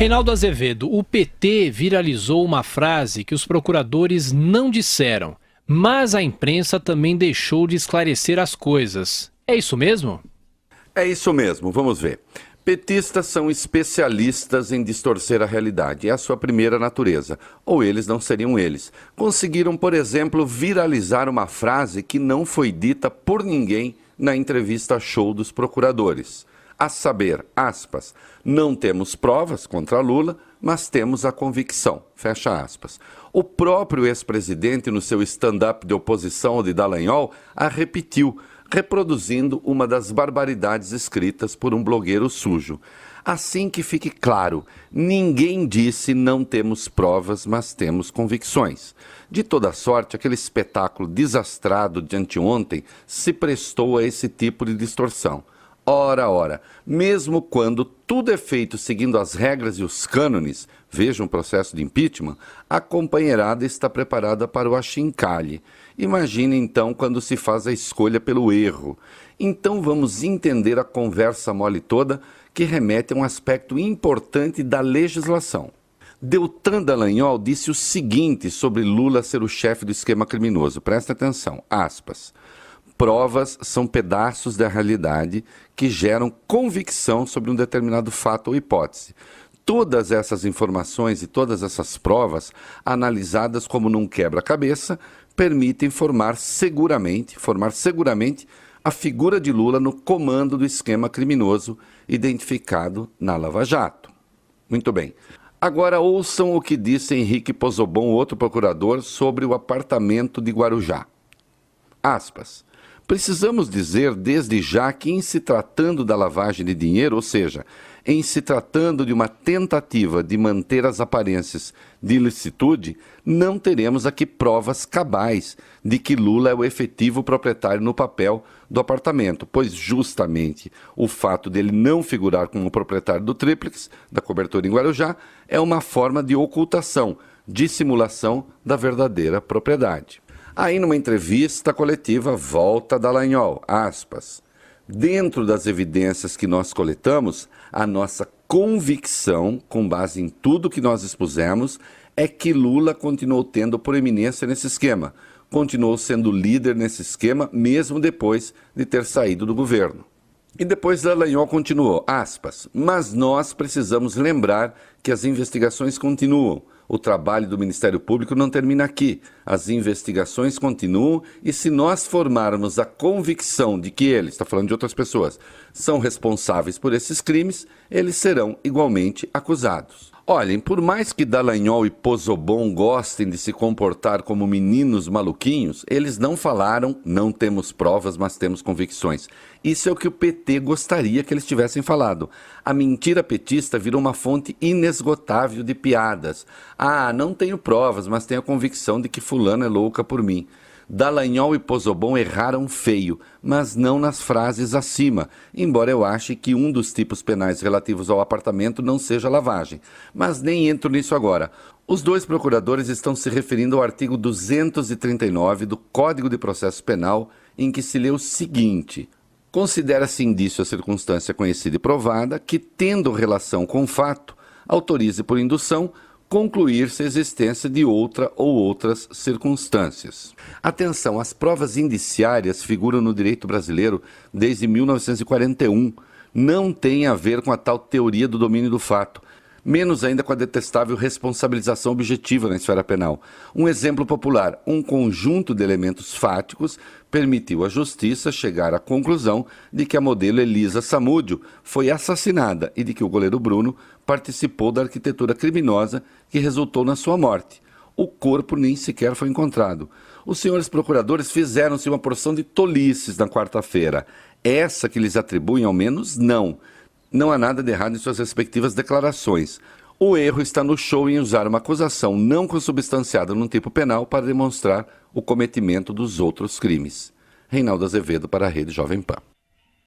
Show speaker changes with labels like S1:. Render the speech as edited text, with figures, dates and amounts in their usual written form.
S1: Reinaldo Azevedo, o PT viralizou uma frase que os procuradores não disseram, mas a imprensa também deixou de esclarecer as coisas. É isso mesmo?
S2: É isso mesmo, vamos ver. Petistas são especialistas em distorcer a realidade, é a sua primeira natureza, ou eles não seriam eles. Conseguiram, por exemplo, viralizar uma frase que não foi dita por ninguém na entrevista show dos procuradores. A saber, aspas, não temos provas contra Lula, mas temos a convicção, fecha aspas. O próprio ex-presidente, no seu stand-up de oposição ao de Dallagnol, a repetiu, reproduzindo uma das barbaridades escritas por um blogueiro sujo. Assim que fique claro, ninguém disse não temos provas, mas temos convicções. De toda sorte, aquele espetáculo desastrado de anteontem se prestou a esse tipo de distorção. Ora, mesmo quando tudo é feito seguindo as regras e os cânones, veja um processo de impeachment, a companheirada está preparada para o achincalhe. Imagine então quando se faz a escolha pelo erro. Então vamos entender a conversa mole toda que remete a um aspecto importante da legislação. Deltan Dallagnol disse o seguinte sobre Lula ser o chefe do esquema criminoso. Presta atenção, aspas. Provas são pedaços da realidade que geram convicção sobre um determinado fato ou hipótese. Todas essas informações e todas essas provas, analisadas como num quebra-cabeça, permitem formar seguramente a figura de Lula no comando do esquema criminoso identificado na Lava Jato. Muito bem. Agora ouçam o que disse Henrique Pozzobon, outro procurador, sobre o apartamento de Guarujá. Aspas. Precisamos dizer desde já que em se tratando da lavagem de dinheiro, ou seja, em se tratando de uma tentativa de manter as aparências de ilicitude, não teremos aqui provas cabais de que Lula é o efetivo proprietário no papel do apartamento, pois justamente o fato dele não figurar como proprietário do tríplex, da cobertura em Guarujá, é uma forma de ocultação, dissimulação da verdadeira propriedade. Aí, numa entrevista coletiva, volta Dallagnol, aspas, dentro das evidências que nós coletamos, a nossa convicção, com base em tudo que nós expusemos, é que Lula continuou tendo proeminência nesse esquema, continuou sendo líder nesse esquema, mesmo depois de ter saído do governo. E depois Dallagnol continuou, aspas, mas nós precisamos lembrar que as investigações continuam. O trabalho do Ministério Público não termina aqui. As investigações continuam e se nós formarmos a convicção de que eles, está falando de outras pessoas, são responsáveis por esses crimes, eles serão igualmente acusados. Olhem, por mais que Dallagnol e Pozzobon gostem de se comportar como meninos maluquinhos, eles não falaram, não temos provas, mas temos convicções. Isso é o que o PT gostaria que eles tivessem falado. A mentira petista virou uma fonte inesgotável de piadas. Ah, não tenho provas, mas tenho a convicção de que fulano é louca por mim. Dallagnol e Pozzobon erraram feio, mas não nas frases acima, embora eu ache que um dos tipos penais relativos ao apartamento não seja lavagem. Mas nem entro nisso agora. Os dois procuradores estão se referindo ao artigo 239 do Código de Processo Penal, em que se lê o seguinte: considera-se indício a circunstância conhecida e provada que, tendo relação com o fato, autorize por indução concluir-se a existência de outra ou outras circunstâncias. Atenção, as provas indiciárias figuram no direito brasileiro desde 1941. Não tem a ver com a tal teoria do domínio do fato, menos ainda com a detestável responsabilização objetiva na esfera penal. Um exemplo popular, um conjunto de elementos fáticos permitiu à justiça chegar à conclusão de que a modelo Elisa Samúdio foi assassinada e de que o goleiro Bruno participou da arquitetura criminosa que resultou na sua morte. O corpo nem sequer foi encontrado. Os senhores procuradores fizeram-se uma porção de tolices na quarta-feira. Essa que lhes atribuem, ao menos, não. Não há nada de errado em suas respectivas declarações. O erro está no show em usar uma acusação não consubstanciada num tipo penal para demonstrar o cometimento dos outros crimes. Reinaldo Azevedo para a Rede Jovem Pan.